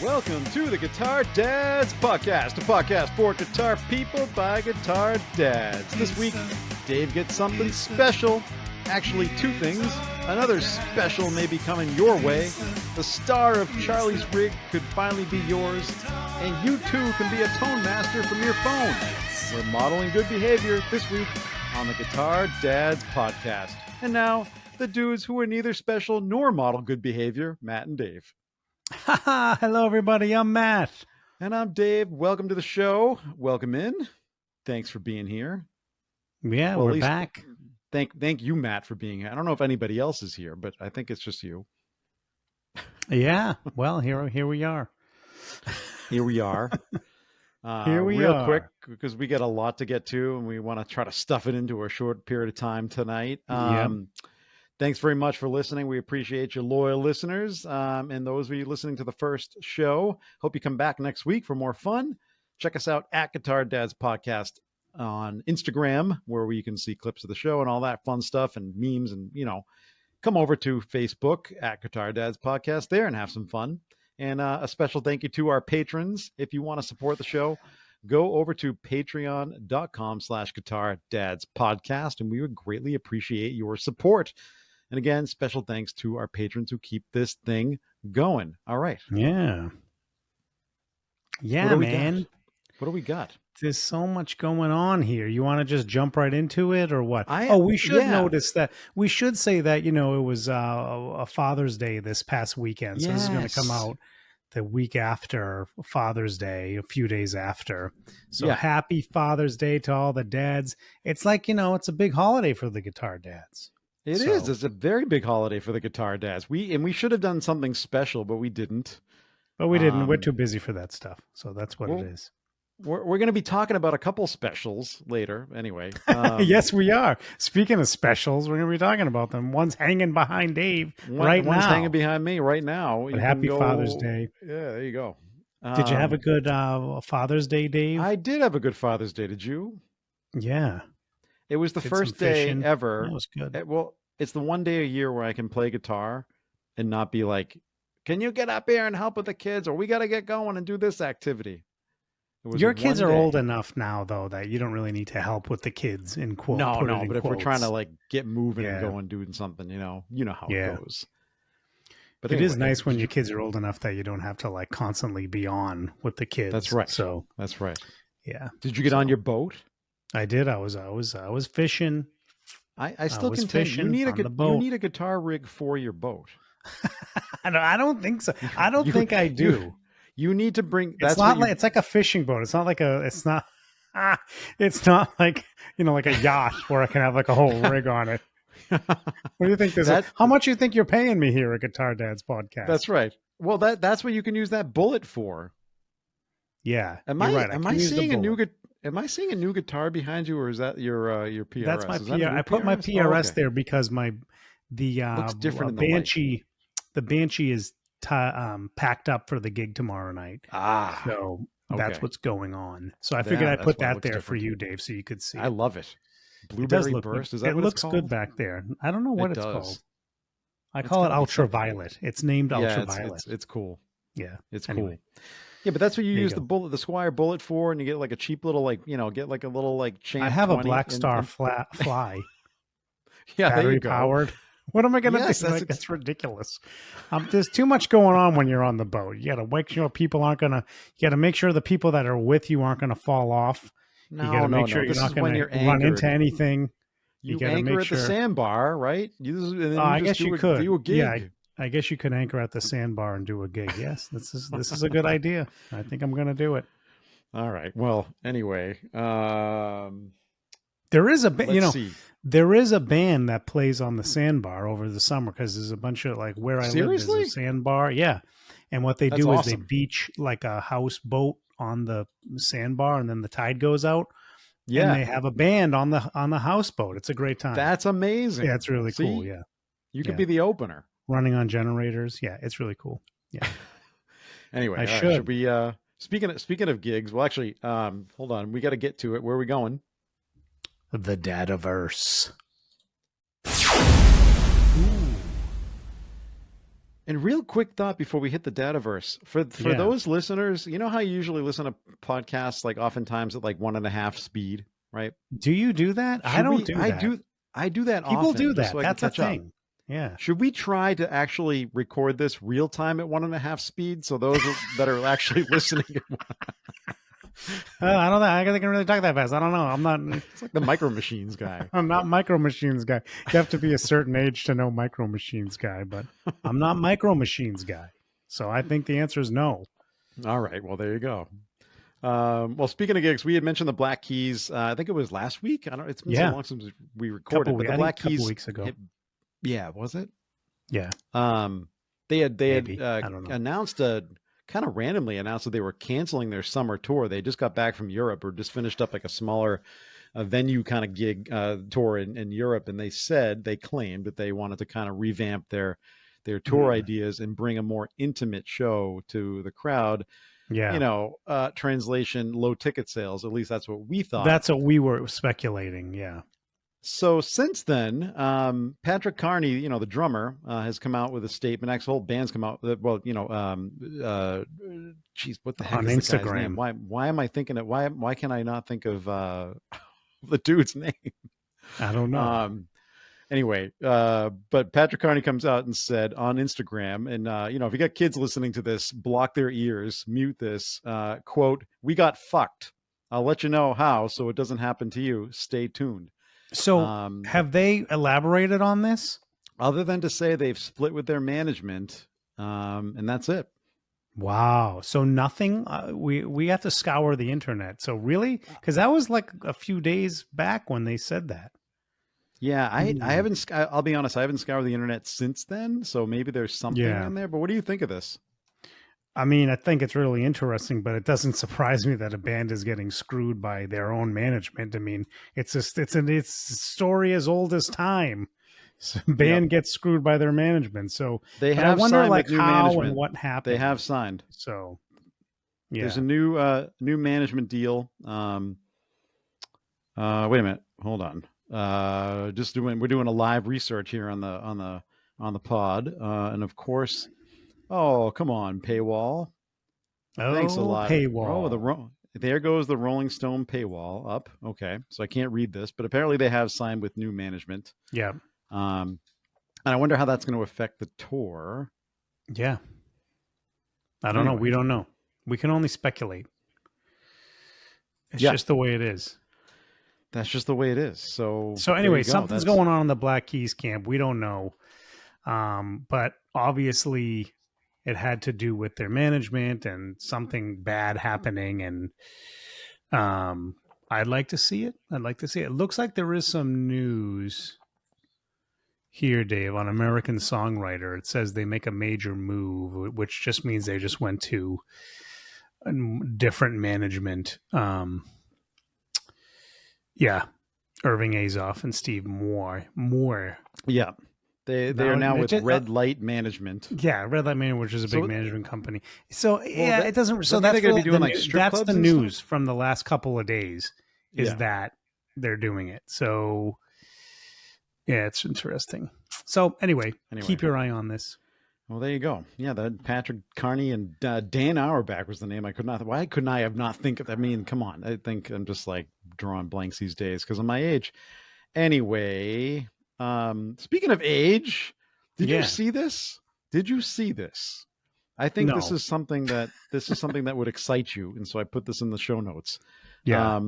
Welcome to the Guitar Dads Podcast, a podcast for guitar people by guitar dads. This week, Dave gets something special. Actually, two things. Another special may be coming your way. The star of Charlie's Rig could finally be yours. And you too can be a tone master from your phone. We're modeling good behavior this week on the Guitar Dads Podcast. And now, the dudes who are neither special nor model good behavior, Matt and Dave. Hello, everybody. I'm Matt. And I'm Dave. Welcome to the show. Welcome in. Thanks for being here. Yeah, we're back. Thank you, Matt, for being here. I don't know if anybody else is here, but I think it's just you. Yeah. Well, here we are. Here we are. Real quick, because we got a lot to get to, and we want to try to stuff it into a short period of time tonight. Thanks very much for listening. We appreciate you loyal listeners. And those of you listening to the first show, hope you come back next week for more fun. Check us out at Guitar Dads Podcast on Instagram, where you can see clips of the show and all that fun stuff and memes. And, come over to Facebook at Guitar Dads Podcast there and have some fun. And a special thank you to our patrons. If you want to support the show, go over to patreon.com/Guitar Dads Podcast. And we would greatly appreciate your support. And again, special thanks to our patrons who keep this thing going. All right. Yeah. Yeah, man. What do we got? There's so much going on here. You want to just jump right into it or what? We should notice that. We should say that, it was a Father's Day this past weekend. So this is going to come out the week after Father's Day, a few days after. So happy Father's Day to all the dads. It's like, it's a big holiday for the guitar dads. It is. It's a very big holiday for the guitar dads. We should have done something special, but we didn't. But we didn't. We're too busy for that stuff. So that's what it is. We're going to be talking about a couple specials later. Anyway. Yes, we are. Speaking of specials, we're going to be talking about them. One's hanging behind Dave right now. One's hanging behind me right now. But happy Father's Day. Yeah, there you go. Did you have a good Father's Day, Dave? I did have a good Father's Day. Did you? Yeah. It was the first day ever. That was good. It's the one day a year where I can play guitar and not be like, can you get up here and help with the kids? Or we got to get going and do this activity. Your kids are old enough now, though, that you don't really need to help with the kids in quotes. No, but if we're trying to get moving and going, doing something, you know how it goes. But it is nice when your kids are old enough that you don't have to constantly be on with the kids. That's right. So that's right. Yeah. Did you get on your boat? I did. I was fishing. I still contend you need a guitar rig for your boat. I don't think so. I don't think I do. You need to bring. It's like a fishing boat. It's not like It's not like like a yacht where I can have a whole rig on it. What do you think? How much do you think you're paying me here at Guitar Dads Podcast? That's right. Well, that's what you can use that bullet for. Yeah. Am I seeing a new guitar behind you, or is that your PRS? That's my PRS. I put my PRS there because looks different Banshee. The Banshee is packed up for the gig tomorrow night. So that's what's going on. So I figured I'd put that there for you, Dave, so you could see. I love it. Blueberry Burst. Is that what it's called? It looks good back there. I don't know what it's called. I call it Ultraviolet. It's named Ultraviolet. It's cool. Yeah, it's cool. Yeah, but that's what you use the Squire bullet for, and you get a cheap little get a little Champ. I have a Black Star Fly. Yeah, battery powered. What am I going to do? That's ridiculous. There's too much going on when you're on the boat. You got to make sure people aren't going to. You got to make sure the people that are with you aren't going to fall off. You got to make sure you're not going to run into anything. You got to anchor at the sandbar, right? I guess you could. Do a gig. Yeah, I guess you could anchor at the sandbar and do a gig. Yes, this is a good idea. I think I'm going to do it. All right. Well, anyway, there is a there is a band that plays on the sandbar over the summer because there's a bunch of where I live there's a sandbar. Yeah, and what they do is they beach a houseboat on the sandbar, and then the tide goes out. Yeah, and they have a band on the houseboat. It's a great time. That's amazing. Yeah, it's really cool. Yeah, you could be the opener. Running on generators. Yeah, it's really cool. Yeah. Anyway, should we speaking of gigs, well actually, hold on, we got to get to it. Where are we going? The Dadaverse. And real quick thought before we hit the Dataverse for Yeah. those listeners, you know how you usually listen to podcasts like oftentimes at like 1.5 speed, right? Do you do that? I Should don't we? do that. I do that People often do just that. so I can That's a catch up. thing. Yeah. Should we try to actually record this real time at 1.5 speed so those that are actually listening? I don't know. I think I can really talk that fast. I don't know. I'm not. It's like the Micro Machines guy. I'm not Micro Machines guy. You have to be a certain age to know Micro Machines guy, but I'm not Micro Machines guy. So I think the answer is no. All right. Well, there you go. Well, speaking of gigs, we had mentioned the Black Keys. I think it was last week. I don't. It's been so long since we recorded, but the Black Keys. Weeks ago. Yeah, was it? Yeah. They had I don't know. announced kind of randomly announced that they were canceling their summer tour. They just got back from Europe or just finished up like a smaller venue kind of gig tour in Europe, and they claimed that they wanted to kind of revamp their tour ideas and bring a more intimate show to the crowd. Yeah. You know, translation, low ticket sales. At least that's what we thought. That's what we were speculating. Yeah. So since then, Patrick Carney, you know, the drummer, has come out with a statement. Actually, whole band's come out with, well, you know, geez, what the heck on is Instagram. the guy's name? Why am I thinking it? Why can I not think of the dude's name? I don't know. Anyway, but Patrick Carney comes out and said on Instagram, and you know, if you got kids listening to this, block their ears, mute this. Quote: "We got fucked. I'll let you know how, so it doesn't happen to you. Stay tuned." So have they elaborated on this? Other than to say they've split with their management, and that's it. Wow. So nothing. We have to scour the internet. So really, because that was like a few days back when they said that. Yeah, I haven't. I'll be honest. I haven't scoured the internet since then. So maybe there's something in there. But what do you think of this? I mean, I think it's really interesting, but it doesn't surprise me that a band is getting screwed by their own management. I mean, it's a story as old as time. So band gets screwed by their management. So they have. I wonder, signed like, with new how management. And what happened. They have signed. So yeah, there's a new management deal. Wait a minute. Hold on. We're doing a live research here on the pod, and of course. Oh, come on, paywall. Oh, thanks a lot. Paywall. Oh, there goes the Rolling Stone paywall up. Okay, so I can't read this, but apparently they have signed with new management. Yeah. And I wonder how that's going to affect the tour. Yeah. I don't know. We don't know. We can only speculate. It's just the way it is. That's just the way it is. So anyway, something's going on in the Black Keys camp. We don't know. But obviously it had to do with their management and something bad happening. And I'd like to see it. It looks like there is some news here, Dave, on American Songwriter. It says they make a major move, which just means they just went to a different management. Yeah. Irving Azoff and Steve Moore. Yeah. They are now with Red Light Management. Yeah, Red Light Management, which is a big management company. So it doesn't. So that's going to be doing like strip that's clubs the news from the last couple of days. Is that they're doing it? So yeah, it's interesting. So anyway, keep your eye on this. Well, there you go. Yeah, that Patrick Carney and Dan Auerbach was the name. I could not. Why couldn't I have not think of? I mean, come on. I think I'm just like drawing blanks these days because of my age. Anyway. Speaking of age, did you see this? I think this is something that would excite you, and so I put this in the show notes. Yeah.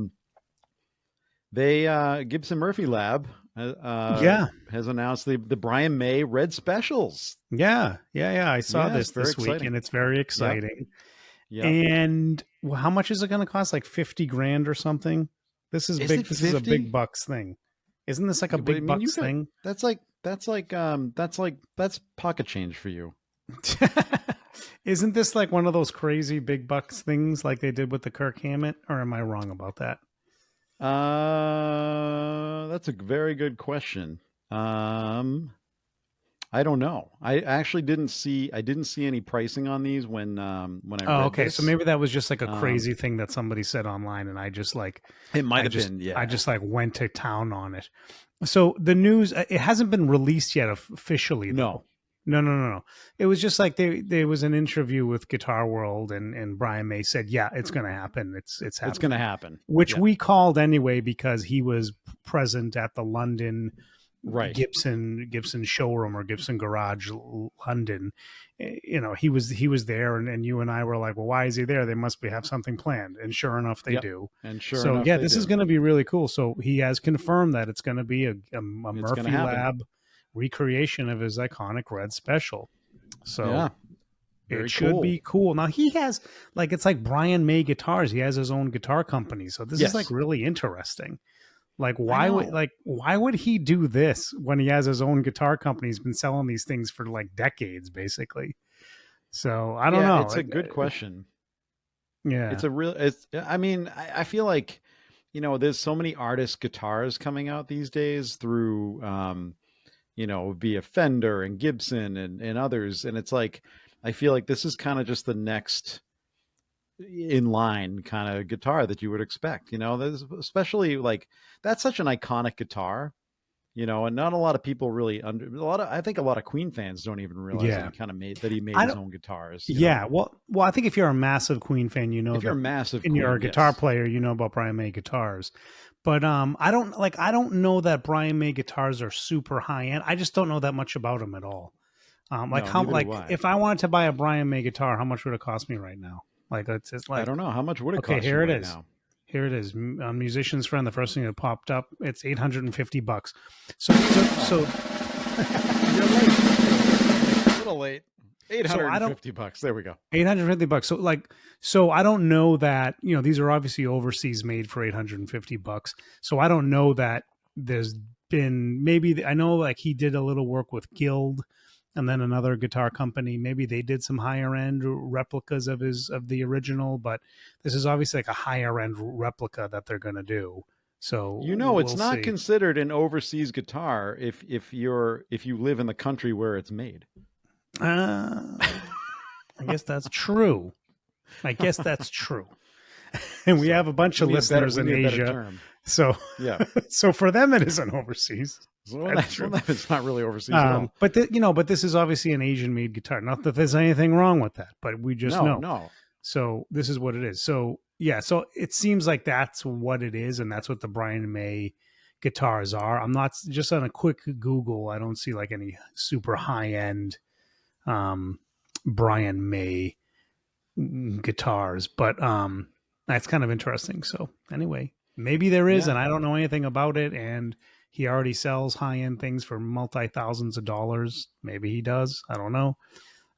They Gibson Murphy Lab has announced the Brian May Red Specials. Yeah. I saw this week, and it's very exciting. Yep. And how much is it going to cost? Like $50,000 or something? This is big. This is a big bucks thing. Isn't this like a big bucks thing? That's pocket change for you. Isn't this like one of those crazy big bucks things like they did with the Kirk Hammett? Or am I wrong about that? That's a very good question. I don't know. I actually didn't see any pricing on these when I read this. So maybe that was just like a crazy thing that somebody said online, and I just like it might have been. Yeah, I just like went to town on it. So the news, it hasn't been released yet officially. Though. No. It was just like there was an interview with Guitar World, and Brian May said, "Yeah, it's going to happen. It's It's going to happening," happen. which Yeah. we called anyway because he was present at the London Right. Gibson showroom or Gibson Garage London. You know, he was there, and you and I were like, "Well, why is he there? They must have something planned." And sure enough, they Yep. do. And sure So enough, yeah, they this is do. going to be really cool. So he has confirmed that it's going to be a It's going to Murphy happen. Lab recreation of his iconic red special. So Yeah. Very it should cool. be cool. Now he has like it's like Brian May Guitars. He has his own guitar company. So this is like really interesting. Like why would he do this when he has his own guitar company? He's been selling these things for like decades, basically. So I don't know. It's a good question. Yeah. It's a real. It's. I mean, I feel like, there's so many artist guitars coming out these days through, via Fender and Gibson and others, and it's like, I feel like this is kind of just the next in line kind of guitar that you would expect. There's especially like that's such an iconic guitar. And not a lot of people really I think a lot of Queen fans don't even realize that Yeah. he made I his don't own guitars. Yeah, well, I think if you're a massive Queen fan, you know If you're that, a massive and you're Queen, a guitar yes. player, you know about Brian May guitars. But I don't know that Brian May guitars are super high end. I just don't know that much about them at all. No, neither do I. If I wanted to buy a Brian May guitar, how much would it cost me right now? Like it's I like don't know. How much would it okay, cost you here it right is. now? Here it is. Musician's Friend, the first thing that popped up. It's $850. So You're late. A little late. so I don't $850. There we go. $850. So I don't know that, these are obviously overseas made for $850. So I don't know that there's been maybe I know like he did a little work with Guild and then another guitar company. Maybe they did some higher end replicas of the original, but this is obviously like a higher end replica that they're gonna do. So It's we'll not see. considered an overseas guitar if you live in the country where it's made. I guess that's true. And we have a bunch of listeners in Asia. Term. So Yeah. so for them it isn't overseas. So That's true. it's not really overseas at all. But but this is obviously an Asian made guitar. Not that there's anything wrong with that, but we just know. No. So this is what it is. So yeah, so it seems like that's what it is, and that's what the Brian May guitars are. I'm not just on a quick Google. I don't see like any super high end Brian May guitars, but that's kind of interesting. So anyway, maybe there is, and I don't know anything about it. And he already sells high end things for multi thousands of dollars. Maybe he does. I don't know.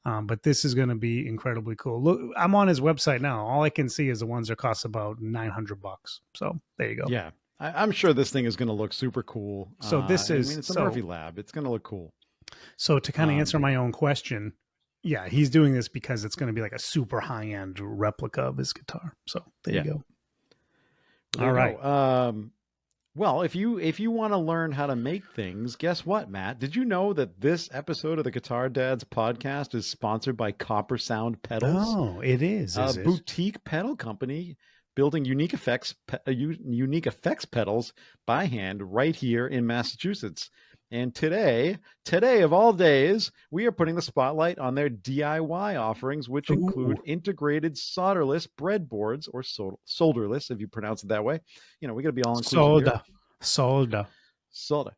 But this is going to be incredibly cool. Look, I'm on his website now. All I can see is the ones that cost about $900. So there you go. Yeah, I'm sure this thing is going to look super cool. So this is, it's a Murphy Lab. It's going to look cool. So to kind of answer my own question, yeah, he's doing this because it's going to be like a super high end replica of his guitar. So there you go. All right. Well, if you want to learn how to make things, guess what, Matt? Did you know that this episode of the Guitar Dads podcast is sponsored by Copper Sound Pedals? Oh, it is. A boutique pedal company building unique effects pedals by hand right here in Massachusetts. And today of all days, we are putting the spotlight on their DIY offerings, which include integrated solderless breadboards, or solderless, if you pronounce it that way. We got to be all inclusive. Solder.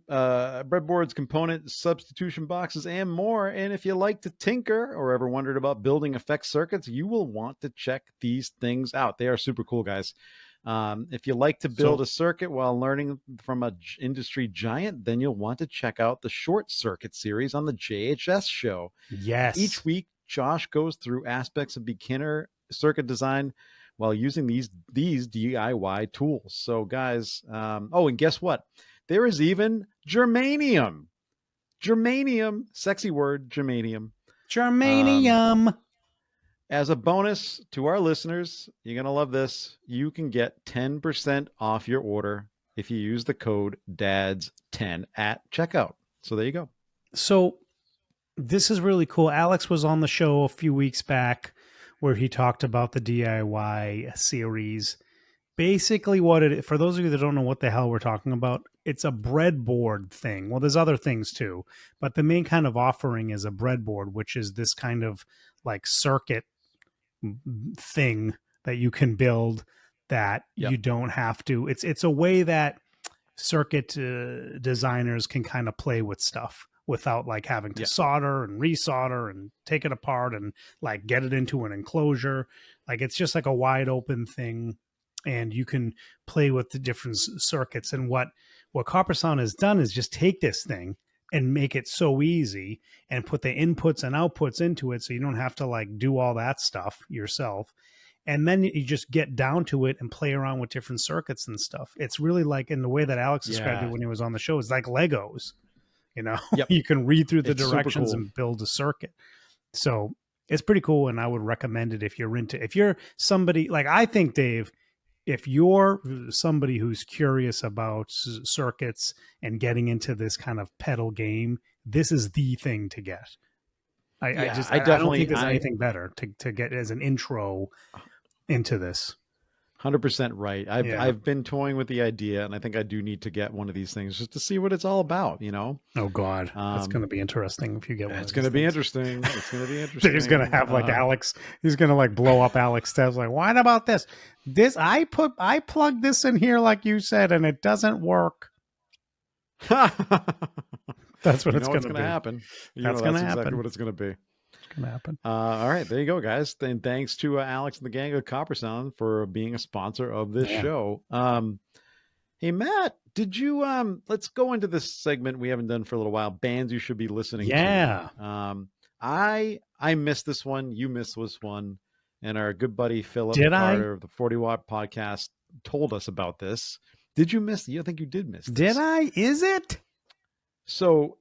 Breadboards, component substitution boxes, and more. And if you like to tinker or ever wondered about building effects circuits, you will want to check these things out. They are super cool, guys. If you like to build a circuit while learning from an industry giant, then you'll want to check out the Short Circuit series on the JHS show. Yes. Each week, Josh goes through aspects of beginner circuit design while using these DIY tools. So, guys, and guess what? There is even germanium. Germanium, sexy word, germanium. Germanium. As a bonus to our listeners, you're going to love this. You can get 10% off your order if you use the code DADS10 at checkout. So there you go. So this is really cool. Alex was on the show a few weeks back where he talked about the DIY series. Basically what it is, for those of you that don't know what the hell we're talking about, it's a breadboard thing. Well, there's other things too, but the main kind of offering is a breadboard, which is this kind of like circuit thing that you can build that you don't have to. It's a way that circuit designers can kind of play with stuff without like having to solder and resolder and take it apart and like get it into an enclosure. Like it's just like a wide open thing, and you can play with the different circuits. And what Copper Sound has done is just take this thing and make it so easy and put the inputs and outputs into it, so you don't have to like do all that stuff yourself. And then you just get down to it and play around with different circuits and stuff. It's really like, in the way that Alex described it when he was on the show, it's like Legos, you know. You can read through the directions and build a circuit. So it's pretty cool, and I would recommend it if you're somebody like, I think, Dave, if you're somebody who's curious about circuits and getting into this kind of pedal game, this is the thing to get. I don't think there's anything better to get as an intro into this. 100% right. I've been toying with the idea, and I think I do need to get one of these things just to see what it's all about, you know? Oh God. That's going to be interesting if you get one. It's going to be interesting. It's going to be interesting. He's going to have like Alex, he's going to like blow up Alex Stebbs. Like, what about this? I plugged this in here like you said, and it doesn't work. That's what it's going to happen. That's going to happen. Exactly what it's going to be. Gonna happen. All right, there you go, guys. Then thanks to Alex and the gang of Copper Sound for being a sponsor of this show. Hey Matt, did you let's go into this segment we haven't done for a little while, bands you should be listening to. I missed this one, you missed this one, and our good buddy Philip Carter of the 40 Watt podcast told us about this. Did you miss? I think you did miss this. Did I? Is it? So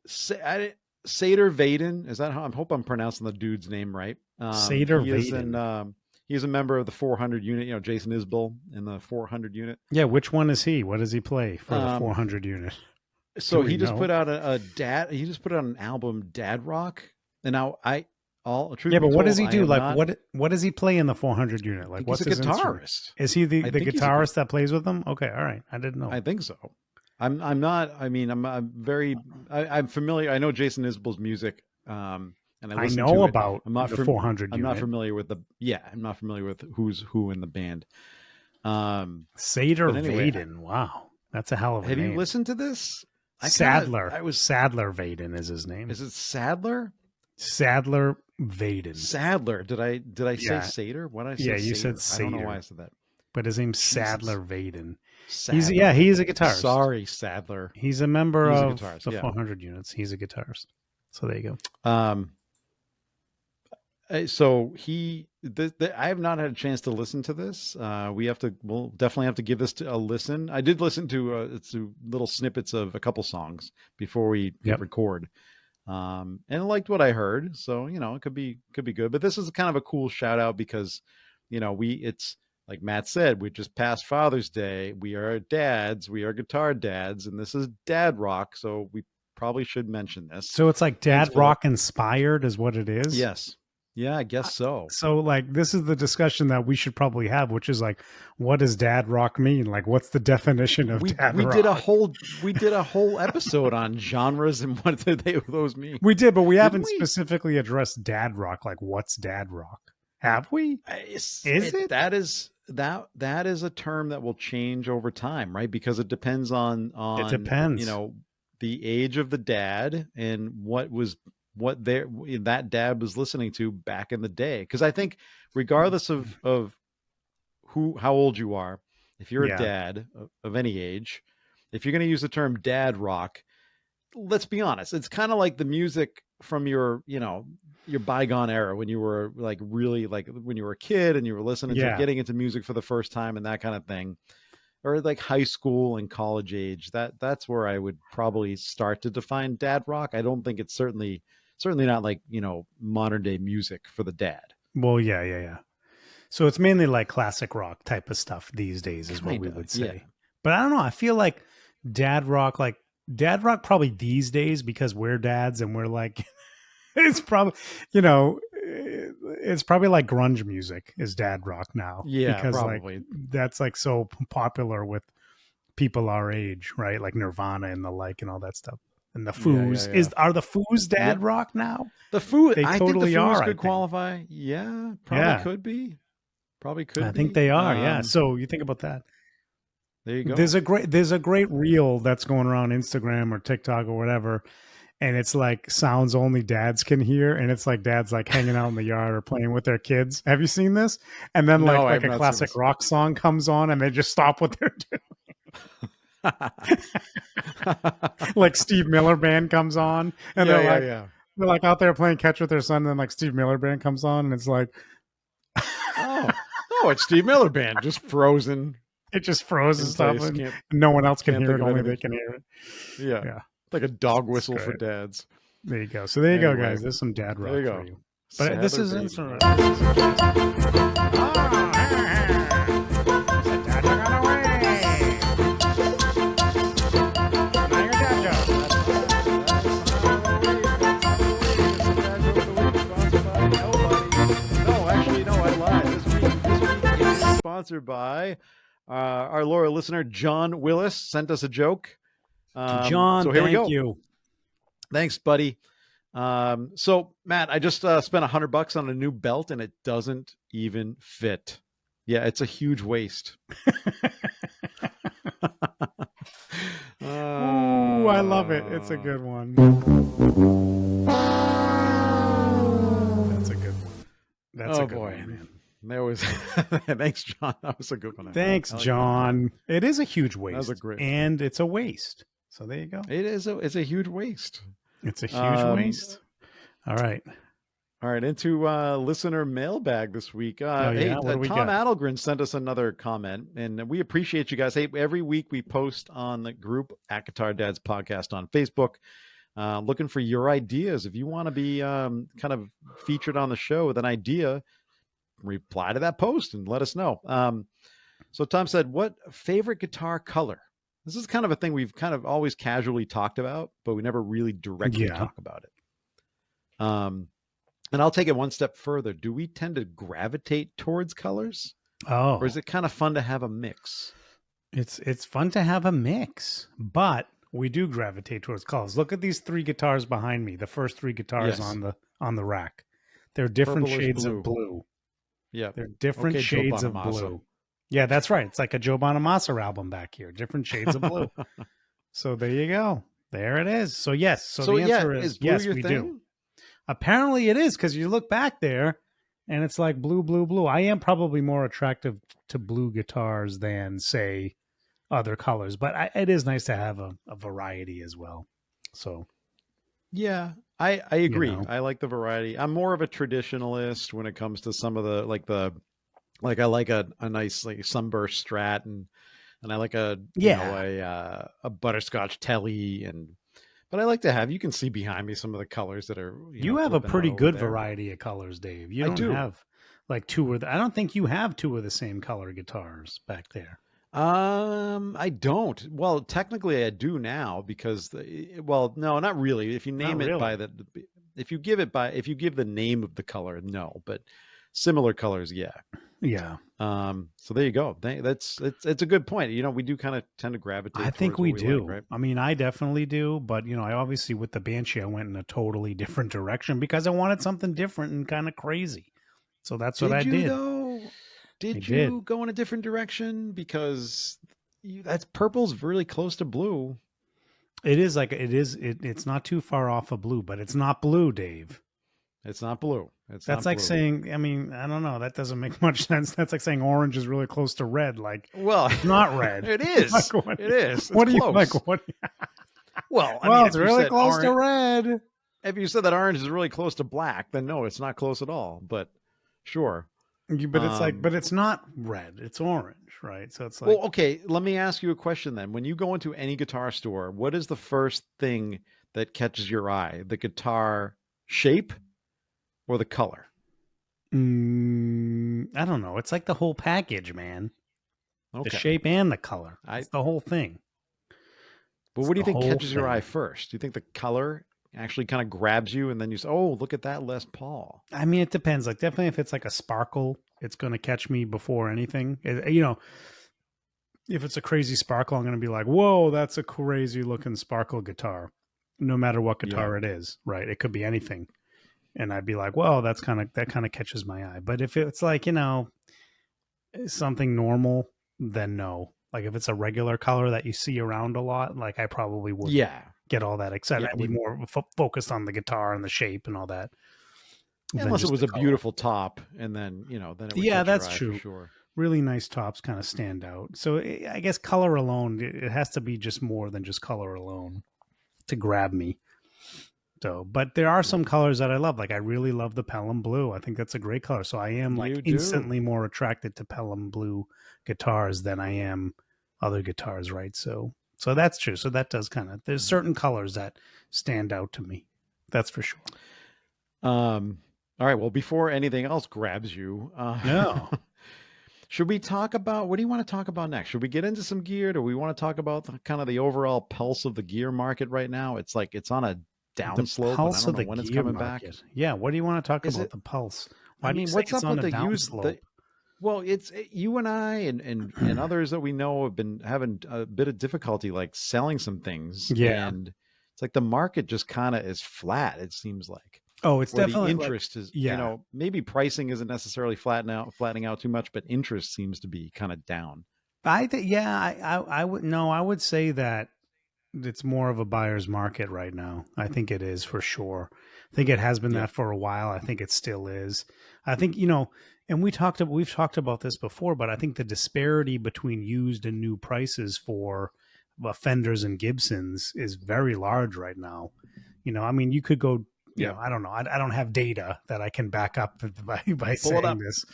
Seder Vaden, is that how? I hope I'm pronouncing the dude's name right. Seder Vaden. He's a member of the 400 unit. You know, Jason Isbell in the 400 unit. Yeah, which one is he? What does he play for the 400 unit? So he just put out He just put out an album, Dad Rock. And now but what does he do? Like, what does he play in the 400 unit? Like, what's his guitarist? Is he the guitarist that plays with them? Okay, all right. I didn't know. I think so. I'm not. I mean, I'm familiar. I know Jason Isbell's music, and I know about the 400 unit. I'm not familiar with I'm not familiar with who's who in the band. Seder Vaden. Wow, that's a hell of a name. Have you listened to this? Sadler Vaden is his name. Is it Sadler? Sadler Vaden. Sadler. Did I say Seder? What did I say? Yeah, you said Seder. I don't know why I said that. But his name's Sadler Vaden. Sadler. He's a guitarist. Sorry, Sadler. He's a member of the 400 units. He's a guitarist. So there you go. So I have not had a chance to listen to this. We'll definitely have to give this a listen. I did listen to little snippets of a couple songs before we record. And I liked what I heard. So, you know, it could be good, but this is kind of a cool shout out because, you know, it's like Matt said, we just passed Father's Day. We are dads. We are guitar dads. And this is Dad Rock. So we probably should mention this. So it's like Dad Rock inspired is what it is? Yes. Yeah, I guess so. So like, this is the discussion that we should probably have, which is like, what does Dad Rock mean? Like, what's the definition of Dad Rock? We did a whole episode on genres and what those mean. We did, but we haven't specifically addressed Dad Rock. Like, what's Dad Rock? Have we? Is it? That is a term that will change over time, right? Because it depends on it depends. You know, the age of the dad and what that dad was listening to back in the day. Because I think regardless of how old you are, if you're a dad of any age, if you're going to use the term Dad Rock, let's be honest, it's kind of like the music from your bygone era when you were like really like when you were a kid and you were listening to getting into music for the first time and that kind of thing, or like high school and college age. That's where I would probably start to define Dad Rock. I don't think it's certainly not like, you know, modern day music for the dad. Well, yeah. So it's mainly like classic rock type of stuff these days is what we would say. Yeah. But I don't know. I feel like Dad Rock probably these days, because we're dads and we're like, it's probably, you know, it's probably like grunge music is Dad Rock now. Yeah, because probably. like that's like so popular with people our age, right? Like Nirvana and the like and all that stuff. And the Yeah, Foos are the Foos dad rock now? The Foo, They I think the totally Foos are. could qualify. Yeah, probably Yeah, could be. Probably I could think be. they are. Yeah. So you think about that. There you go. There's a great reel that's going around Instagram or TikTok or whatever, and it's like sounds only dads can hear, and it's like dads like hanging out in the yard or playing with their kids. Have you seen this? And then No, I like have a not seen classic this. rock song comes on, and they just stop what they're doing. Like Steve Miller Band comes on, and Yeah. they're like out there playing catch with their son, and then like Steve Miller Band comes on, and it's like, oh, it's Steve Miller Band, just frozen. It just froze and in stuff, place. and no one else can Can't hear think it. of Only anything. they can hear it. Yeah. Like a dog whistle for dads. There you go. So there you go, guys. There's some dad rock for you. But this is instant. Sponsored by our loyal listener John Willis sent us a joke. John, so here we go. Thank you. Thanks, buddy. So Matt, I just spent $100 on a new belt and it doesn't even fit. Yeah, it's a huge waste. Ooh, I love it. It's a good one. That's a good one. That's a good one, man. There was thanks, John. That was a good one. Thanks, John. It is a huge waste. That was a great and it's a waste. So there you go. It's a huge waste. It's a huge waste. All right. Into listener mailbag this week. Tom Adelgren sent us another comment, and we appreciate you guys. Hey, every week we post on the group at Guitar Dads Podcast on Facebook, looking for your ideas. If you want to be kind of featured on the show with an idea, reply to that post and let us know. So Tom said, what favorite guitar color? This is kind of a thing we've kind of always casually talked about, but we never really directly talk about it. And I'll take it one step further. Do we tend to gravitate towards colors? Oh. Or is it kind of fun to have a mix? It's fun to have a mix, but we do gravitate towards colors. Look at these 3 guitars behind me. The first 3 guitars on the rack. They're different shades of blue. Yeah. They're different shades of blue. Yeah, that's right. It's like a Joe Bonamassa album back here. Different shades of blue. So there you go. There it is. So yes. So the answer is yes, we do. Apparently it is, because you look back there and it's like blue, blue, blue. I am probably more attractive to blue guitars than, say, other colors, but it is nice to have a variety as well. So yeah, I agree. I like the variety. I'm more of a traditionalist when it comes to some of the I like a nice like sunburst Strat and I like a butterscotch Telly but I like to have, you can see behind me some of the colors that are, you have a pretty good variety of colors, Dave. You don't have like 2 I don't think you have 2 of the same color guitars back there. I don't. Well, technically I do now because no, not really. If you name it by if you give the name of the color, no, but similar colors, yeah. Yeah. So there you go. It's a good point. We do kind of tend to gravitate. I think we do. Like, right? I mean, I definitely do. But I obviously with the Banshee, I went in a totally different direction because I wanted something different and kind of crazy. So that's what I did. Did you go in a different direction? Because purple's really close to blue. It is like it's not too far off of blue, but it's not blue, Dave. It's not blue. That's like saying, I mean, I don't know. That doesn't make much sense. That's like saying orange is really close to red. Like, well, it's not red. It is. It is. It's what do you close. like? What? Well, I mean, it's really close to red. If you said that orange is really close to black, then no, it's not close at all. But sure. But it's but it's not red. It's orange, right? So it's like, well, okay. Let me ask you a question then. When you go into any guitar store, what is the first thing that catches your eye? The guitar shape or the color? I don't know. It's like the whole package, man. Okay. The shape and the color. It's the whole thing. But what do you think catches your eye first? Do you think the color actually kind of grabs you and then you say, oh, look at that Les Paul? I mean, it depends. Like, definitely if it's like a sparkle, it's going to catch me before anything. if it's a crazy sparkle, I'm going to be like, whoa, that's a crazy looking sparkle guitar, no matter what guitar it is, right? It could be anything. And I'd be like, well, that kind of catches my eye. But if it's like, something normal, then no. Like if it's a regular color that you see around a lot, like I probably wouldn't get all that excited. I'd be more focused on the guitar and the shape and all that. Unless it was a beautiful top, and then then it would catch that's your eye true. for sure. Really nice tops kind of stand out. So I guess color alone, it has to be just more than just color alone to grab me. So, but there are some colors that I love. Like I really love the Pelham blue. I think that's a great color. So I am like instantly more attracted to Pelham blue guitars than I am other guitars, right? So that's true. So that does there's certain colors that stand out to me. That's for sure. All right. Well, before anything else grabs you, should we talk about, what do you want to talk about next? Should we get into some gear? Do we want to talk about kind of the overall pulse of the gear market right now? It's like it's on a downslope, and I don't know when it's coming back. Yeah, what do you want to talk about? The pulse. Why do you say it's on a downslope? Well, it's you and I and others that we know have been having a bit of difficulty like selling some things. Yeah. And it's like the market just kind of is flat, it seems like. Oh, it's definitely the interest is, maybe pricing isn't necessarily flattening out too much, but interest seems to be kind of down. I would say that it's more of a buyer's market right now. I think it is for sure. I think it has been that for a while. I think it still is. I think, and we've talked about this before, but I think the disparity between used and new prices for Fenders and Gibsons is very large right now. I mean, you could go, I don't know. I don't have data that I can back up by saying this,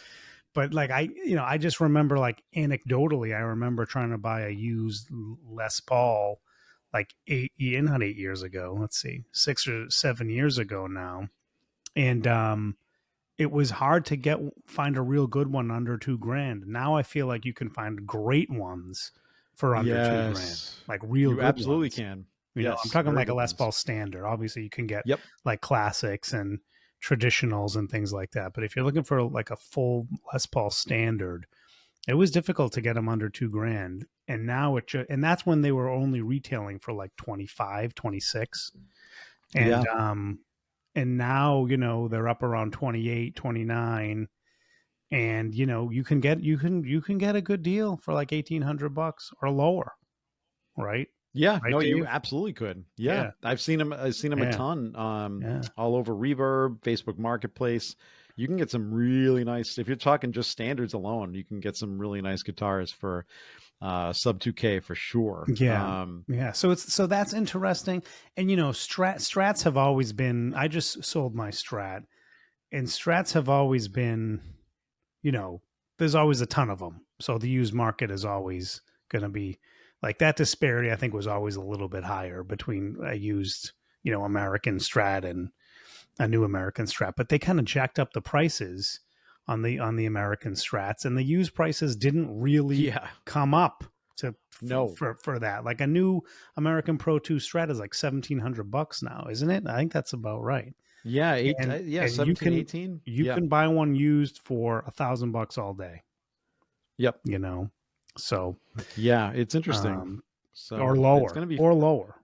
but like I just remember like anecdotally, I remember trying to buy a used Les Paul like 8 years ago. Let's see, 6 or 7 years ago now. And it was hard to find a real good one under $2,000. Now I feel like you can find great ones for under $2,000, like real good absolutely ones. can. I'm talking like a Les Paul standard. Obviously you can get like classics and traditionals and things like that. But if you're looking for like a full Les Paul standard, it was difficult to get them under $2,000. And now and that's when they were only retailing for like 25, 26. And now, they're up around 28, 29. And, you can get a good deal for like $1,800 or lower. Right. Yeah, right, no, Dave? you absolutely could. Yeah. I've seen them a ton, all over Reverb, Facebook Marketplace. You can get some really nice, if you're talking just standards alone, you can get some really nice guitars for sub 2K for sure. Yeah. So that's interesting. And Strats have always been, I just sold my Strat, and Strats have always been, there's always a ton of them. So the used market is always going to be like that. Disparity, I think, was always a little bit higher between a used, American Strat and a new American Strat, but they kind of jacked up the prices on the American Strats, and the used prices didn't really come up for that. Like a new American Pro 2 Strat is like $1,700 now, isn't it? I think that's about right. Yeah, and 17, 18. You can buy one used for $1,000 all day. Yep. So yeah, it's interesting. Or lower. It's gonna be or lower.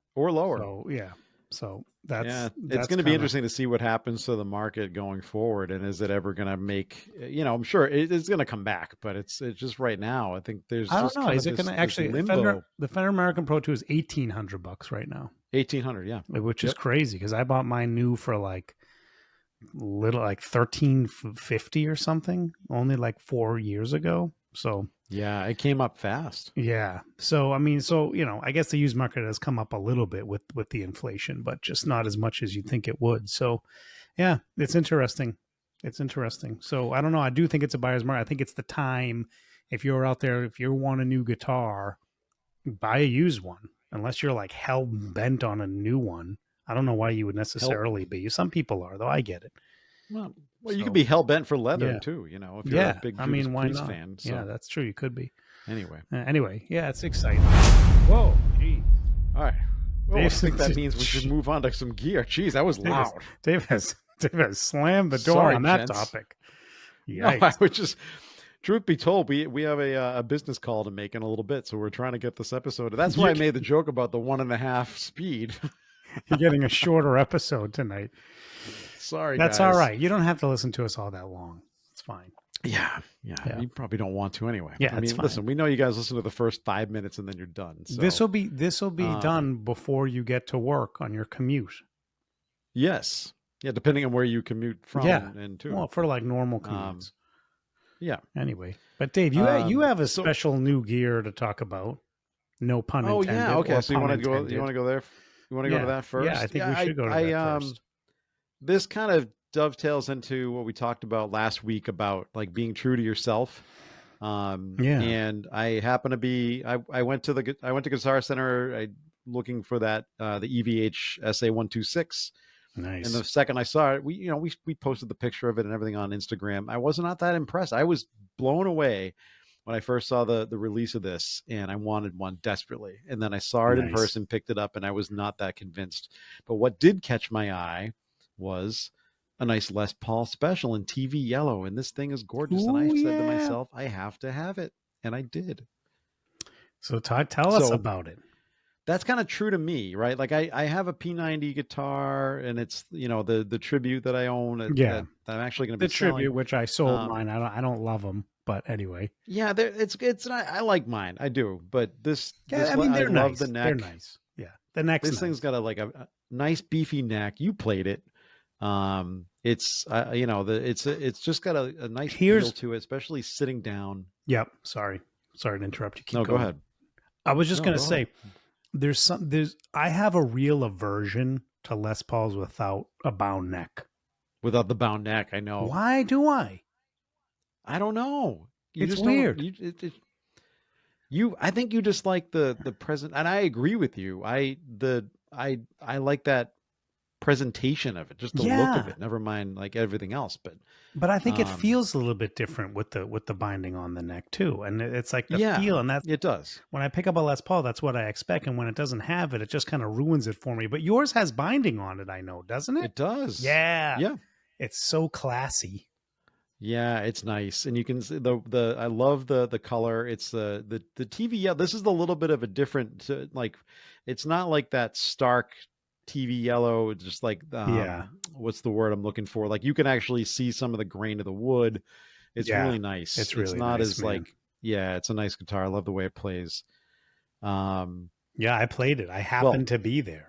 So So that's it's going to be interesting to see what happens to the market going forward, and is it ever going to make? I'm sure it's going to come back, but it's just right now. I think there's. I don't know. Is it going to actually? The Fender American Pro 2 is $1,800 right now. $1,800, yeah, which is crazy because I bought mine new for like $1,350 or something, only like 4 years ago. So yeah, it came up fast. Yeah. So, I mean, I guess the used market has come up a little bit with the inflation, but just not as much as you'd think it would. So, yeah, it's interesting. So, I don't know. I do think it's a buyer's market. I think it's the time. If you're out there, if you want a new guitar, buy a used one, unless you're like hell bent on a new one. I don't know why you would necessarily be. Some people are, though. I get it. Well, you could be hell bent for leather too, if you're a big Judas Priest fan. So. Yeah, that's true. You could be. Anyway, yeah, it's exciting. Whoa, geez. All right. Well, I think that means we should move on to some gear. Jeez, that was loud. Dave has slammed the door on that topic. Yikes. No, I was just Truth be told, we have a business call to make in a little bit, so we're trying to get this episode. That's why You're, I made the joke about the 1.5 speed. you're getting a shorter episode tonight. Sorry, That's all guys. right. You don't have to listen to us all that long. It's fine. Yeah. Yeah. You probably don't want to anyway. Yeah, I it's mean, fine. listen, we know you guys listen to the first 5 minutes and then you're done. So This will be done before you get to work on your commute. yes. Yeah, depending on where you commute from Yeah. and to. Well, for like normal commutes. Yeah. Anyway, but Dave, you have a special new gear to talk about. No pun intended. Yeah. Okay. Or So you pun want to go? intended. You want to go there? You want to go to that first? Yeah, I think we should go to that first. This kind of dovetails into what we talked about last week about like being true to yourself. And I happen to be I went to Guitar Center looking for that the EVH SA126. Nice. And the second I saw it, we posted the picture of it and everything on Instagram. I was not that impressed. I was blown away when I first saw the release of this, and I wanted one desperately. And then I saw it in person, picked it up, and I was not that convinced. But what did catch my eye was a nice Les Paul Special in TV yellow, and this thing is gorgeous. And I said to myself, I have to have it, and I did. So tell us about it. That's kind of true to me, right? Like I have a P90 guitar, and it's the tribute that I own. That I'm actually going to be the tribute, selling. which I sold mine. I don't love them, but anyway. Yeah, I like mine. I do, but this. I mean, they're nice. Love the neck. They're nice. Yeah, the neck's this thing's got a nice beefy neck. You played it. It's it's just got a nice feel to it, especially sitting down. Yep. Sorry to interrupt you. Keep going. Go ahead. I was just going to say. I have a real aversion to Les Pauls without a bound neck. Without the bound neck, I know. Why do I? I don't know. It's weird. I think you just like the present, and I agree with you. I like that presentation of it, just the look of it. Never mind like everything else, but I think it feels a little bit different with the binding on the neck too, and it's like the feel, and that it does. When I pick up a Les Paul, that's what I expect, and when it doesn't have it, it just kind of ruins it for me. But yours has binding on it, I know, doesn't it? It does. Yeah. It's so classy. Yeah, it's nice, and you can see the I love the color. It's the TV. Yeah, this is a little bit of a different like. It's not like that stark TV yellow. It's just like what's the word I'm looking for? Like you can actually see some of the grain of the wood. It's really nice. It's really not nice, as man. like it's a nice guitar. I love the way it plays. Yeah, I played it. I happened to be there.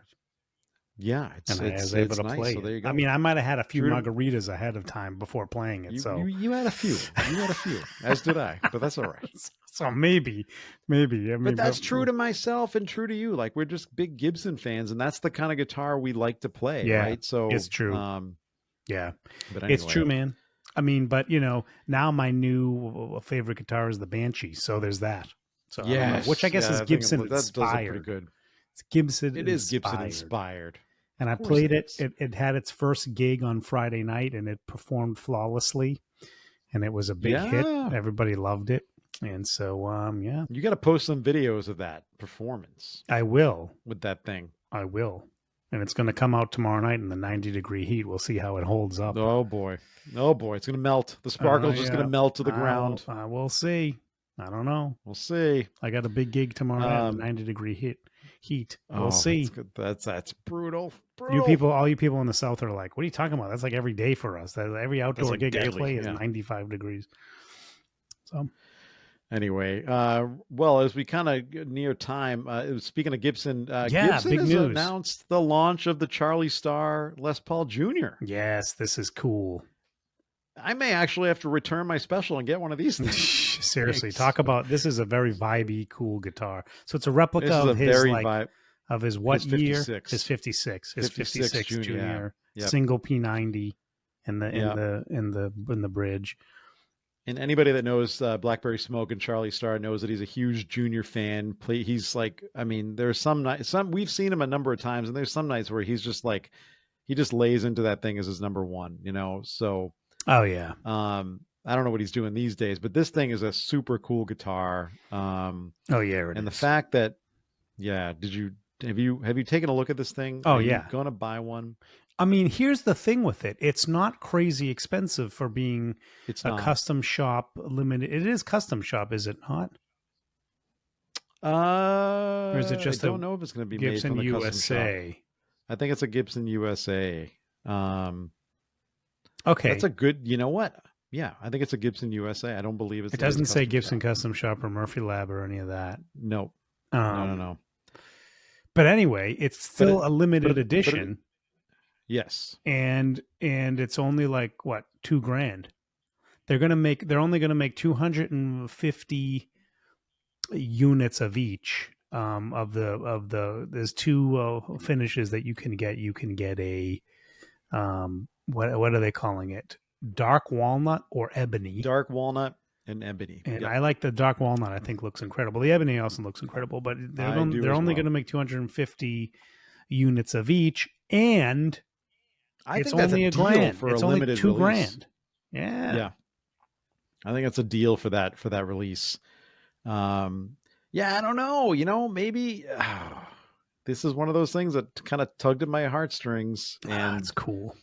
Yeah, I was able to play. So there you go. I mean, I might have had a few margaritas ahead of time before playing it. You had a few. You had a few, as did I. But that's all right. So maybe. I mean, but that's true to myself and true to you. Like we're just big Gibson fans, and that's the kind of guitar we like to play. Yeah, right. So it's true. Yeah, but anyway. It's true, man. I mean, but now my new favorite guitar is the Banshee. So there's that. So which I guess is Gibson inspired. That does look pretty good. It's Gibson. It is Gibson inspired. And I played it. It had its first gig on Friday night, and it performed flawlessly. And it was a big hit. Everybody loved it. And so, you got to post some videos of that performance. I will with that thing. I will, and it's going to come out tomorrow night in the 90-degree heat. We'll see how it holds up. Oh boy, it's going to melt. The sparkle's just going to melt to the ground. We'll see. I don't know. We'll see. I got a big gig tomorrow night in the 90-degree heat. We'll see. That's brutal. All you people in the South are like, what are you talking about? That's like every day for us. Every outdoor gig I play is 95 degrees. So anyway, well, as we kind of near time, speaking of Gibson, Gibson big has news. Announced the launch of the Charlie Star Les Paul Jr. Yes, this is cool. I may actually have to return my special and get one of these things. Seriously, talk about this is a very vibey, cool guitar. So it's a replica of his of his what his year? 56. His 56. His 56 junior. Yep. Single P90 in the bridge. And anybody that knows Blackberry Smoke and Charlie Star knows that he's a huge Junior fan. He's like, I mean, there's some nights, we've seen him a number of times, and there's some nights where he's just like, he just lays into that thing as his number one, So, oh yeah. I don't know what he's doing these days, but this thing is a super cool guitar. Oh yeah, and the fact that, have you taken a look at this thing? Oh Are yeah, you gonna buy one? I mean, here's the thing with it. It's not crazy expensive for being custom shop limited. It is custom shop, is it not? Or is it just I don't know if it's going to be Gibson made from the custom shop. USA? I think it's a Gibson USA. Okay. That's a good, you know what? Yeah, I think it's a Gibson USA. I don't believe it doesn't say Gibson Custom Shop or Murphy Lab or any of that. No. No. But anyway, it's still a limited edition. Yes. And it's only like what, $2,000. They're only gonna make 250 units of each. Of the there's two finishes that you can get. You can get a what are they calling it? Dark walnut or ebony. Dark walnut and ebony. And I like the dark walnut. I think looks incredible. The ebony also looks incredible, but they're only going to make 250 units of each, and it's only $1,000 for it's only $2,000. Yeah. I think that's a deal for that release. Yeah, I don't know. You know, maybe this is one of those things that kind of tugged at my heartstrings. And it's cool.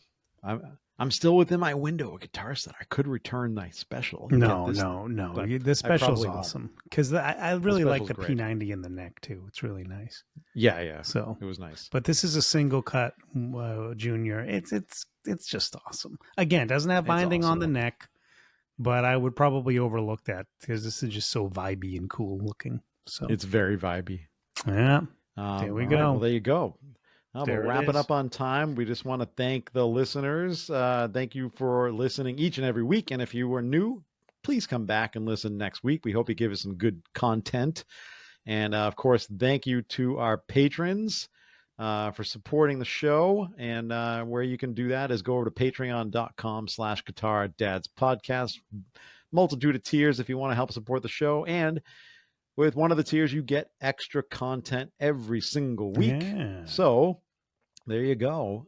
I'm still within my window of guitars that I could return my special. No. The special is awesome because I really like the P90 in the neck too. It's really nice. Yeah. So it was nice. But this is a single cut Junior. It's just awesome. Again, doesn't have binding on the neck, but I would probably overlook that because this is just so vibey and cool looking. So it's very vibey. Yeah. There we go. Right, well, there you go. We're wrapping up on time. We just want to thank the listeners. Thank you for listening each and every week. And if you were new, please come back and listen next week. We hope you give us some good content. And of course, thank you to our patrons for supporting the show. And where you can do that is go over to patreon.com/Guitar Dads Podcast. Multitude of tiers if you want to help support the show. And with one of the tiers, you get extra content every single week. Yeah. So there you go.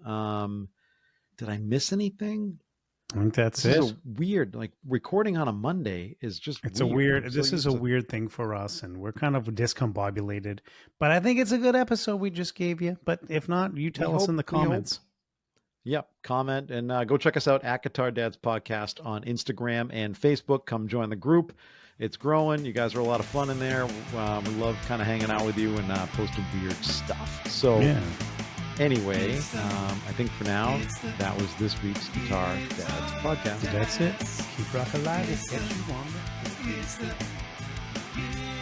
Did I miss anything? I think that's it. Is weird. Like recording on a Monday is just It's weird. This is a weird thing for us, and we're kind of discombobulated. But I think it's a good episode we just gave you. But if not, you tell us in the comments. Yep, comment and go check us out at Guitar Dads Podcast on Instagram and Facebook. Come join the group. It's growing. You guys are a lot of fun in there. We love kind of hanging out with you and posting weird stuff. So anyway, I think for now, that was this week's Guitar Dads Podcast. That's it. Keep rocking live. It's what you want.